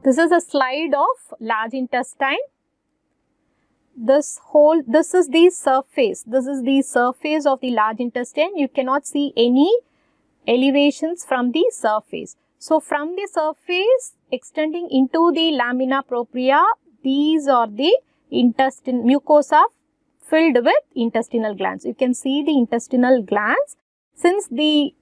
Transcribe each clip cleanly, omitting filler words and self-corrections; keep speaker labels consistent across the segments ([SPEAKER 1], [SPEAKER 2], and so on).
[SPEAKER 1] This is a slide of large intestine. This is the surface. This is the surface of the large intestine. You cannot see any elevations from the surface. So, from the surface extending into the lamina propria, these are the intestine mucosa filled with intestinal glands. You can see the intestinal glands. Since the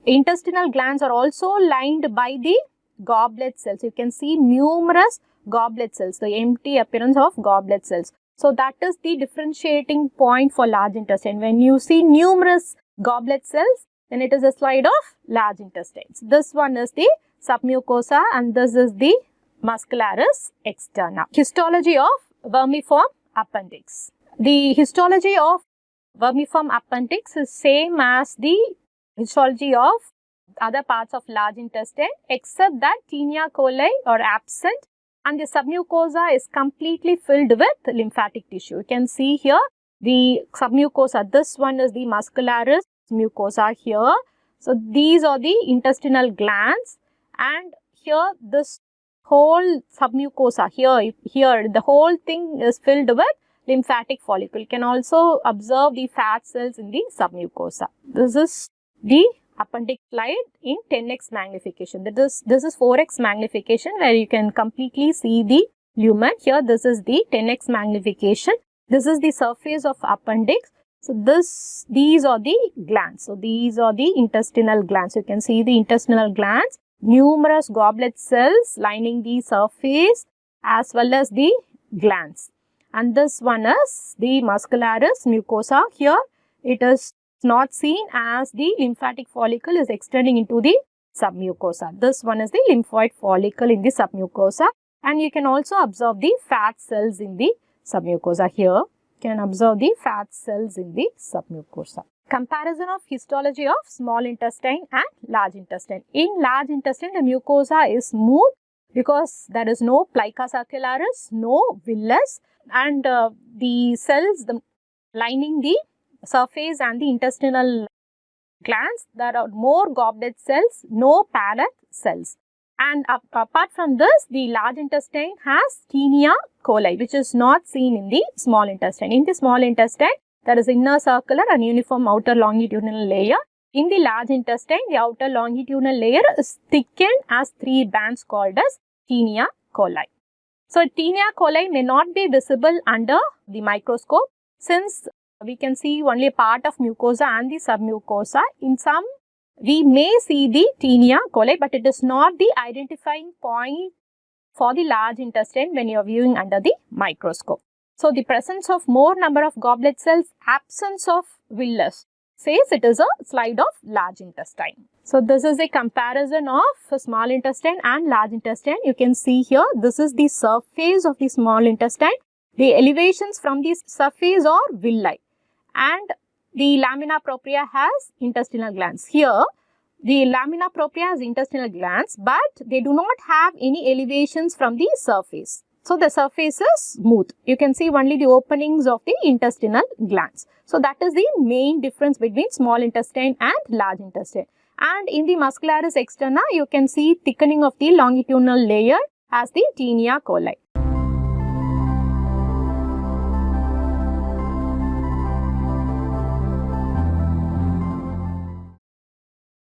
[SPEAKER 1] intestinal glands are also lined by the goblet cells, you can see numerous goblet cells, the empty appearance of goblet cells. So, that is the differentiating point for large intestine. When you see numerous goblet cells, then it is a slide of large intestines. This one is the submucosa and this is the muscularis externa. Histology of vermiform appendix. The histology of vermiform appendix is same as the histology of other parts of large intestine, except that Taenia coli are absent and the submucosa is completely filled with lymphatic tissue. You can see here the submucosa. This one is the muscularis mucosa here. So, these are the intestinal glands and here this whole submucosa here the whole thing is filled with lymphatic follicle. You can also observe the fat cells in the submucosa. This is the appendix slide in 10x magnification. This is 4x magnification where you can completely see the lumen. Here this is the 10x magnification. This is the surface of appendix. So, these are the glands. So, these are the intestinal glands. You can see the intestinal glands, numerous goblet cells lining the surface as well as the glands. And this one is the muscularis mucosa. Here it is not seen as the lymphatic follicle is extending into the submucosa. This one is the lymphoid follicle in the submucosa and you can also observe the fat cells in the submucosa. Here can observe the fat cells in the submucosa. Comparison of histology of small intestine and large intestine. In large intestine, the mucosa is smooth because there is no plica circularis, no villus, and the cells lining the surface and the intestinal glands, there are more goblet cells, no palate cells. And apart from this, the large intestine has Taenia coli, which is not seen in the small intestine. In the small intestine, there is inner circular and uniform outer longitudinal layer. In the large intestine, the outer longitudinal layer is thickened as 3 bands called as Taenia coli. So, Taenia coli may not be visible under the microscope since we can see only a part of mucosa and the submucosa. In some, we may see the Taenia coli, but it is not the identifying point for the large intestine when you are viewing under the microscope. So, the presence of more number of goblet cells, absence of villus says it is a slide of large intestine. So, this is a comparison of small intestine and large intestine. You can see here, this is the surface of the small intestine. The elevations from the surface are villi and the lamina propria has intestinal glands. Here, the lamina propria has intestinal glands, but they do not have any elevations from the surface. So, the surface is smooth. You can see only the openings of the intestinal glands. So, that is the main difference between small intestine and large intestine. And in the muscularis externa, you can see thickening of the longitudinal layer as the Taenia coli.